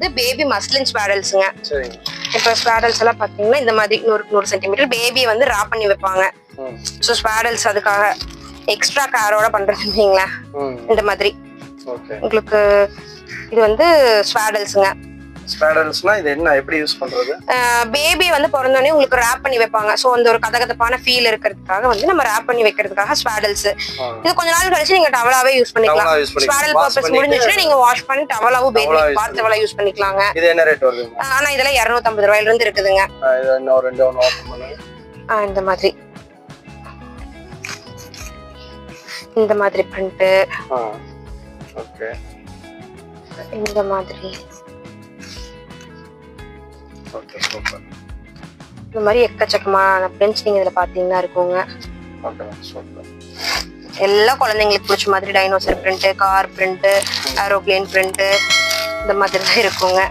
இது baby muslin ஸ்வாடல்ஸுங்க. சரிங்க. இப்போ ஸ்வாடல்ஸ் எல்லாம் பாத்தீங்கன்னா இந்த மாதிரி 100 சென்டிமீட்டர் பேபியை வந்து ராப் பண்ணி வைப்பாங்க. ஸோ ஸ்வாடல்ஸ் அதுக்காக எக்ஸ்ட்ரா கேரோட பண்றதுங்களா இந்த மாதிரி. உங்களுக்கு இது வந்து ஸ்வாடல்ஸுங்க. ஸ்வாடல்ஸ்னா இது என்ன எப்படி யூஸ் பண்றது? பேபி வந்து பிறந்தோடனே உங்களுக்கு ரேப் பண்ணி வைப்பாங்க. ஸோ அந்த ஒரு கதகதப்பான ஃபீல் இருக்கிறதுக்காக வந்து நம்ம ரேப் பண்ணி வைக்கிறதுக்காக ஸ்வாடல்ஸ். இது கொஞ்ச நாள் கழிச்சு நீங்க டவலாவே யூஸ் பண்ணிக்கலாம். ஸ்வாடல் பர்பஸ் முடிஞ்சிச்சுன்னா நீங்க வாஷ் பண்ணி டவலாவும் பேபி பாத் டவலா யூஸ் பண்ணிக்கலாங்க. இது என்ன ரேட் வருது? ஆனா இதெல்லாம் 250 ரூபாயில இருந்து இருக்குதுங்க. இது என்ன ஒரு 2 ஒன்னு ஓபன் பண்ணுங்க. இந்த மாதிரி இந்த மாதிரி பிரிண்ட். ஓகே. இந்த மாதிரி ஓகே சூப்பர். இந்த மாதிரி எக்கச்சக்கமான பிரிண்ட்ஸ் நீங்க இதுல பாத்தீங்கன்னா இருக்குங்க. Okay super. எல்லா குழந்தைங்களுக்கு பிடிச்ச மாதிரி dinosaur print, car print, aeroplane print இந்த மாதிரி தான் இருக்குங்க.